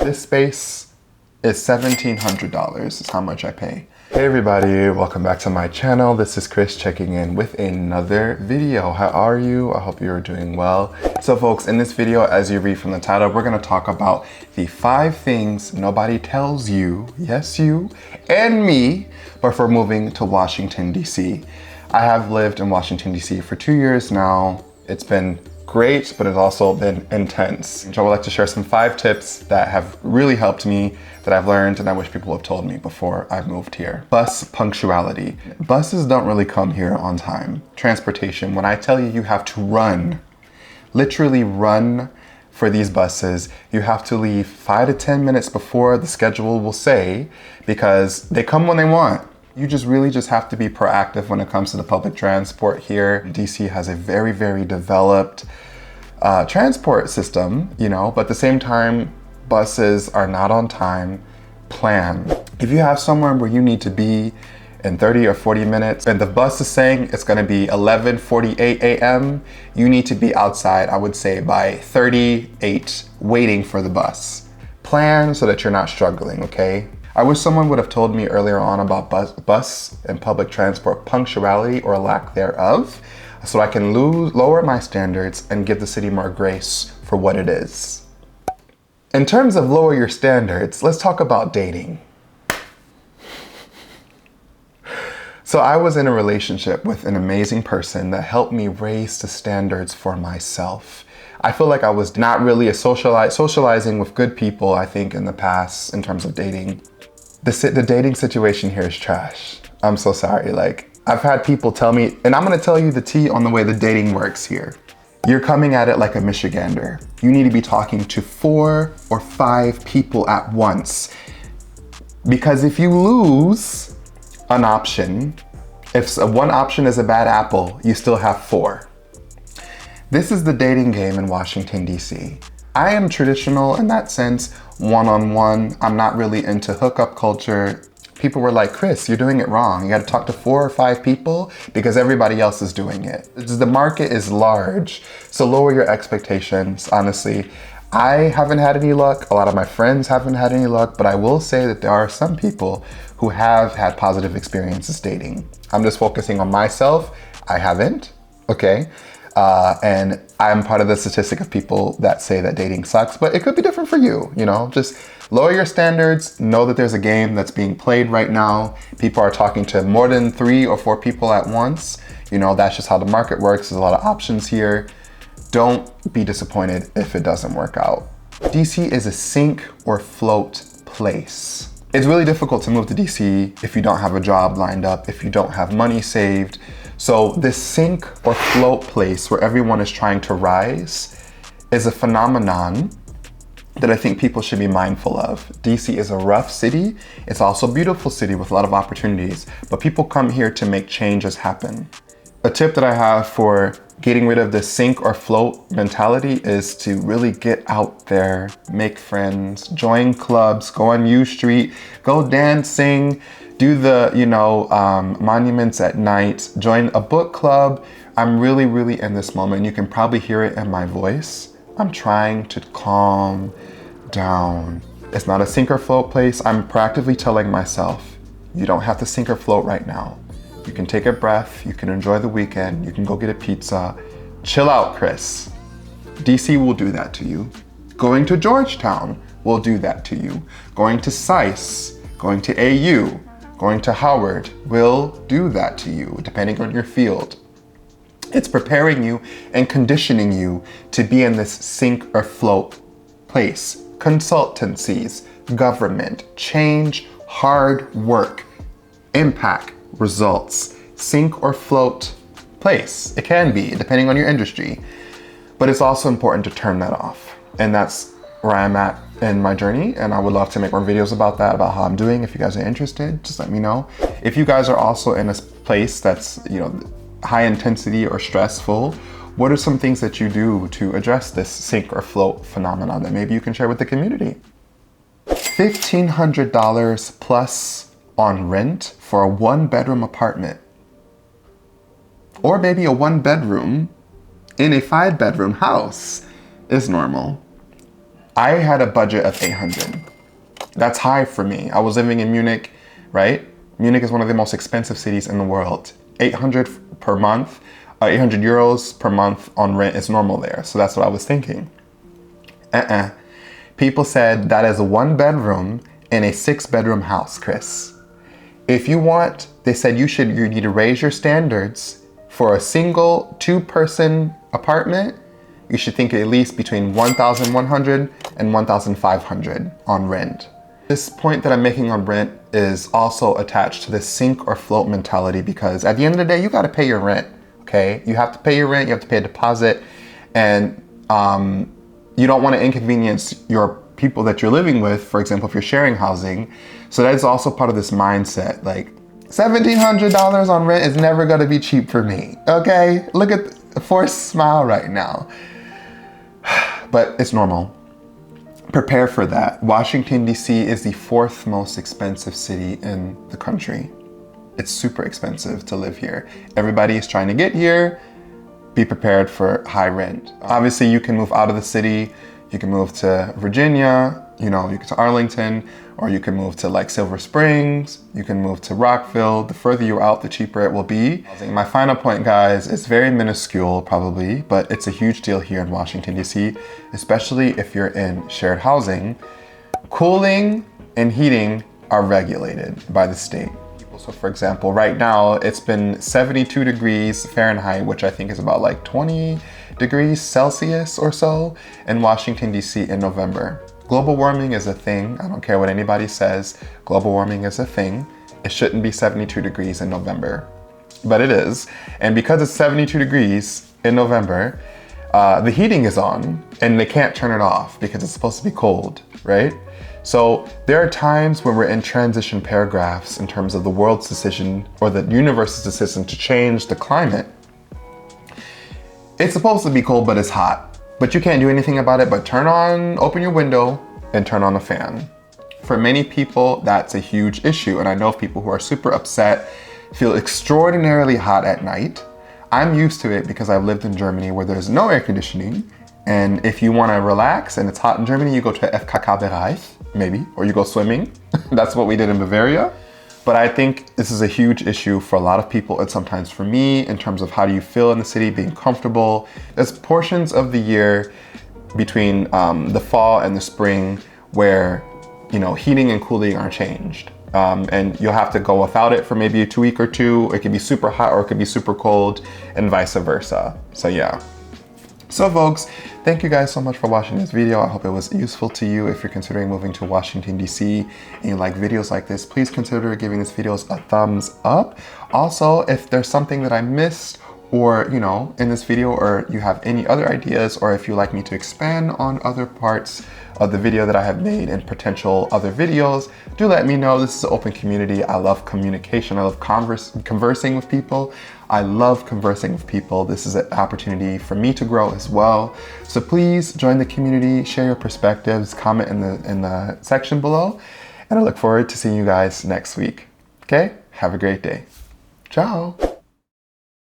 This space is $1,700 is how much I pay. Hey everybody, welcome back to my channel. This is Chris checking in with another video. How are you? I hope you're doing well. So folks, in this video, as you read from the title, we're gonna talk about the 5 things nobody tells you, yes you and me, before moving to Washington, DC. I have lived in Washington, DC for 2 years now. It's been great, but it's also been intense. So I would like to share some 5 tips that have really helped me, that I've learned, and I wish people have told me before I moved here. Bus punctuality. Buses don't really come here on time. Transportation, when I tell you you have to run, literally run for these buses, you have to leave 5 to 10 minutes before the schedule will say, because they come when they want. You really have to be proactive when it comes to the public transport here. DC has a very, very developed transport system, but at the same time, buses are not on time. Plan. If you have somewhere where you need to be in 30 or 40 minutes and the bus is saying it's gonna be 11:48 a.m., you need to be outside, I would say by 38, waiting for the bus. Plan so that you're not struggling, okay? I wish someone would have told me earlier on about bus and public transport punctuality or lack thereof, so I can lower my standards and give the city more grace for what it is. In terms of lower your standards, let's talk about dating. So I was in a relationship with an amazing person that helped me raise the standards for myself. I feel like I was not really socializing with good people, I think, in the past in terms of dating. The dating situation here is trash. I'm so sorry. I've had people tell me, and I'm gonna tell you the tea on the way the dating works here. You're coming at it like a Michigander. You need to be talking to 4 or 5 people at once. Because if you lose an option, if one option is a bad apple, you still have 4. This is the dating game in Washington, DC. I am traditional in that sense, one-on-one. I'm not really into hookup culture. People were like, Chris, you're doing it wrong. You gotta talk to 4 or 5 people because everybody else is doing it. The market is large, so lower your expectations, honestly. I haven't had any luck. A lot of my friends haven't had any luck, but I will say that there are some people who have had positive experiences dating. I'm just focusing on myself. I haven't, okay? And I'm part of the statistic of people that say that dating sucks, but it could be different for you, just lower your standards, know that there's a game that's being played right now. People are talking to more than 3 or 4 people at once. That's just how the market works. There's a lot of options here. Don't be disappointed if it doesn't work out. DC is a sink or float place. It's really difficult to move to DC if you don't have a job lined up, if you don't have money saved. So this sink or float place where everyone is trying to rise is a phenomenon that I think people should be mindful of. DC is a rough city. It's also a beautiful city with a lot of opportunities, but people come here to make changes happen. A tip that I have for getting rid of the sink or float mentality is to really get out there, make friends, join clubs, go on U Street, go dancing, do the, monuments at night, join a book club. I'm really in this moment. You can probably hear it in my voice. I'm trying to calm down. It's not a sink or float place. I'm proactively telling myself, you don't have to sink or float right now. You can take a breath. You can enjoy the weekend. You can go get a pizza. Chill out, Chris. DC will do that to you. Going to Georgetown will do that to you. Going to SICE, going to AU, going to Howard will do that to you, depending on your field. It's preparing you and conditioning you to be in this sink or float place. Consultancies, government, change, hard work, impact, results, sink or float place. It can be, depending on your industry, but it's also important to turn that off. And that's where I'm at in my journey, and I would love to make more videos about that, about how I'm doing. If you guys are interested, just let me know. If you guys are also in a place that's, high intensity or stressful, what are some things that you do to address this sink or float phenomenon that maybe you can share with the community? $1,500 plus on rent for a 1-bedroom apartment. Or maybe a 1-bedroom in a 5-bedroom house is normal. I had a budget of 800. That's high for me. I was living in Munich, right? Munich is one of the most expensive cities in the world. 800 per month, 800 euros per month on rent is normal there. So that's what I was thinking. People said that is a 1-bedroom in a 6-bedroom house, Chris. If you want, they said you need to raise your standards for a single 2-person apartment. You should think at least between 1,100 and 1,500 on rent. This point that I'm making on rent is also attached to the sink or float mentality, because at the end of the day, you gotta pay your rent, okay? You have to pay your rent, you have to pay a deposit, and you don't wanna inconvenience your people that you're living with, for example, if you're sharing housing. So that is also part of this mindset, like $1,700 on rent is never gonna be cheap for me, okay? Look at the forced smile right now. But it's normal. Prepare for that. Washington, D.C. is the 4th most expensive city in the country. It's super expensive to live here. Everybody is trying to get here. Be prepared for high rent. Obviously, you can move out of the city. You can move to Virginia, you can to Arlington, or you can move to like Silver Springs. You can move to Rockville. The further you're out, the cheaper it will be. My final point, guys, is very minuscule probably, but it's a huge deal here in Washington, D.C., especially if you're in shared housing. Cooling and heating are regulated by the state. So for example, right now it's been 72 degrees Fahrenheit, which I think is about like 20 degrees Celsius or so in Washington, D.C. in November. Global warming is a thing. I don't care what anybody says. Global warming is a thing. It shouldn't be 72 degrees in November, but it is. And because it's 72 degrees in November, the heating is on and they can't turn it off because it's supposed to be cold, right? So there are times when we're in transition paragraphs in terms of the world's decision or the universe's decision to change the climate. It's supposed to be cold, but it's hot. But you can't do anything about it but open your window and turn on a fan. For many people, that's a huge issue. And I know of people who are super upset, feel extraordinarily hot at night. I'm used to it because I've lived in Germany where there's no air conditioning. And if you want to relax and it's hot in Germany, you go to FKK-Bereich, maybe, or you go swimming. That's what we did in Bavaria. But I think this is a huge issue for a lot of people, and sometimes for me, in terms of how do you feel in the city, being comfortable. There's portions of the year between the fall and the spring where, heating and cooling are changed. And you'll have to go without it for maybe a week or two. It could be super hot or it could be super cold, and vice versa. So yeah. So folks, thank you guys so much for watching this video. I hope it was useful to you. If you're considering moving to Washington, D.C. and you like videos like this, please consider giving this video a thumbs up. Also, if there's something that I missed or, in this video, or you have any other ideas, or if you'd like me to expand on other parts of the video that I have made and potential other videos, do let me know. This is an open community. I love communication. I love conversing with people. I love conversing with people. This is an opportunity for me to grow as well. So please join the community, share your perspectives, comment in the section below, and I look forward to seeing you guys next week. Okay? Have a great day. Ciao.